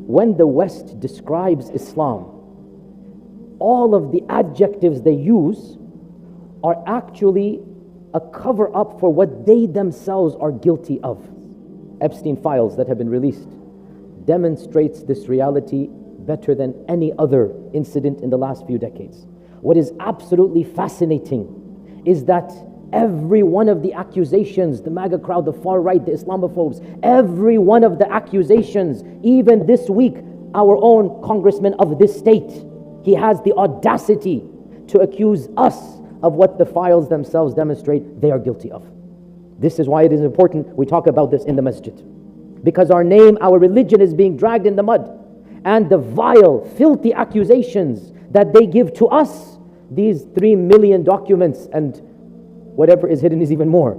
when the West describes Islam, all of the adjectives they use are actually a cover-up for what they themselves are guilty of. Epstein files that have been released demonstrates this reality better than any other incident in the last few decades. What is absolutely fascinating is that every one of the accusations, the MAGA crowd, the far right, the Islamophobes, every one of the accusations, even this week, our own congressman of this state, he has the audacity to accuse us of what the files themselves demonstrate they are guilty of. This is why it is important we talk about this in the masjid. Because our name, our religion is being dragged in the mud. And the vile, filthy accusations that they give to us, these 3 million documents and whatever is hidden is even more,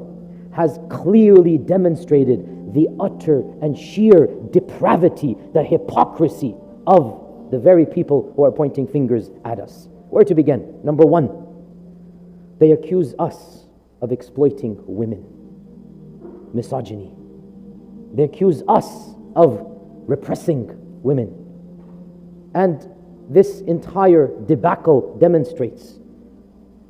has clearly demonstrated the utter and sheer depravity, the hypocrisy of the very people who are pointing fingers at us. Where to begin? Number one, they accuse us of exploiting women. Misogyny. They accuse us of repressing women. And this entire debacle demonstrates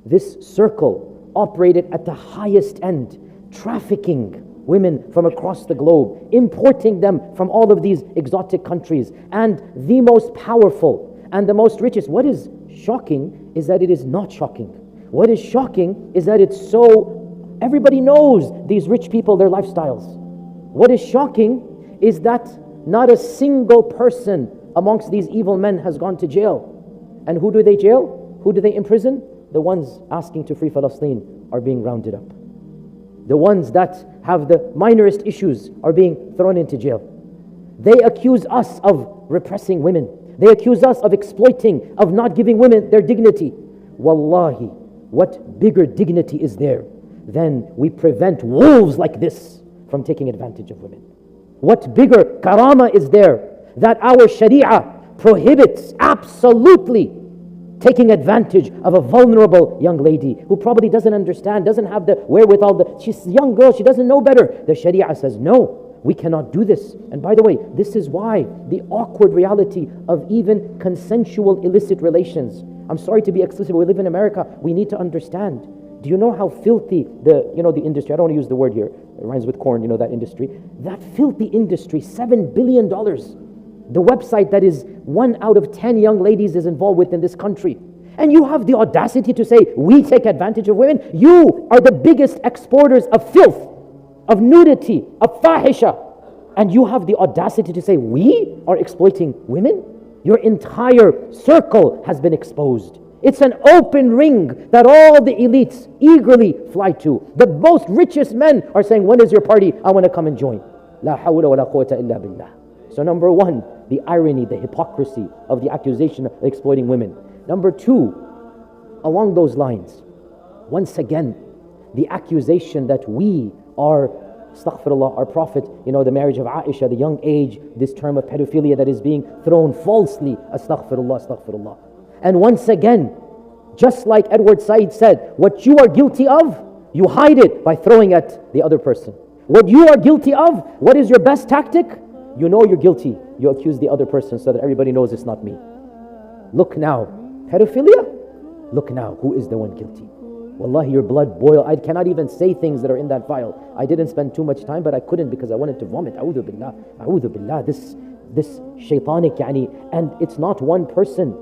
this circle operated at the highest end, trafficking women from across the globe, importing them from all of these exotic countries, and the most powerful and the most richest. What is shocking is that it is not shocking. What is shocking is that it's so, everybody knows these rich people, their lifestyles. What is shocking is that not a single person amongst these evil men has gone to jail. And who do they jail? Who do they imprison? The ones asking to free Palestine are being rounded up. The ones that have the minorest issues are being thrown into jail. They accuse us of repressing women. They accuse us of exploiting, of not giving women their dignity. Wallahi, what bigger dignity is there than we prevent wolves like this from taking advantage of women? What bigger karama is there that our sharia prohibits absolutely taking advantage of a vulnerable young lady who probably doesn't understand, doesn't have the wherewithal, she's a young girl, she doesn't know better. The sharia says, no, we cannot do this. And by the way, this is why the awkward reality of even consensual illicit relations. I'm sorry to be explicit, but we live in America, we need to understand. Do you know how filthy the industry, I don't want to use the word here, it rhymes with corn, that industry. That filthy industry, $7 billion. The website that is 1 out of 10 young ladies is involved with in this country. And you have the audacity to say, we take advantage of women. You are the biggest exporters of filth, of nudity, of fahisha. And you have the audacity to say, we are exploiting women? Your entire circle has been exposed. It's an open ring that all the elites eagerly fly to. The most richest men are saying, when is your party? I want to come and join. La hawla wa la quwwata illa billah. So number one, the irony, the hypocrisy of the accusation of exploiting women. Number two, along those lines, once again, the accusation that we are, astaghfirullah, our Prophet, the marriage of Aisha, the young age, this term of pedophilia that is being thrown falsely, astaghfirullah, astaghfirullah. And once again, just like Edward Said said, what you are guilty of, you hide it by throwing at the other person. What you are guilty of, what is your best tactic? You know you're guilty, you accuse the other person so that everybody knows it's not me. Look now, pedophilia? Look now, who is the one guilty? Wallahi, your blood boil. I cannot even say things that are in that file. I didn't spend too much time, but I couldn't because I wanted to vomit. A'udhu billah, a'udhu billah. This shaitanic, and it's not one person.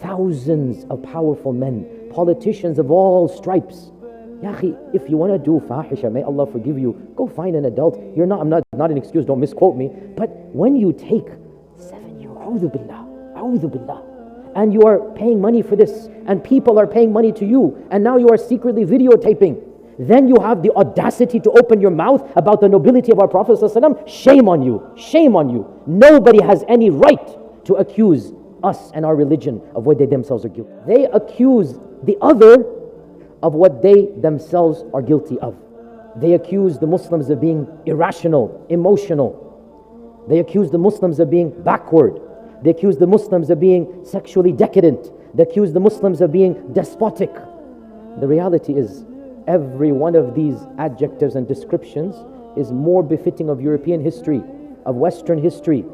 Thousands of powerful men, politicians of all stripes. Ya akhi, if you want to do fahisha, may Allah forgive you, go find an adult. I'm not an excuse, don't misquote me. But when you take 7 years, a'udhu billah, and you are paying money for this, and people are paying money to you, and now you are secretly videotaping, then you have the audacity to open your mouth about the nobility of our Prophet ﷺ. Shame on you, shame on you. Nobody has any right to accuse us and our religion of what they themselves are guilty. They accuse the other of what they themselves are guilty of. They accuse the Muslims of being irrational, emotional. They accuse the Muslims of being backward. They accuse the Muslims of being sexually decadent. They accuse the Muslims of being despotic. The reality is, every one of these adjectives and descriptions is more befitting of European history, of Western history,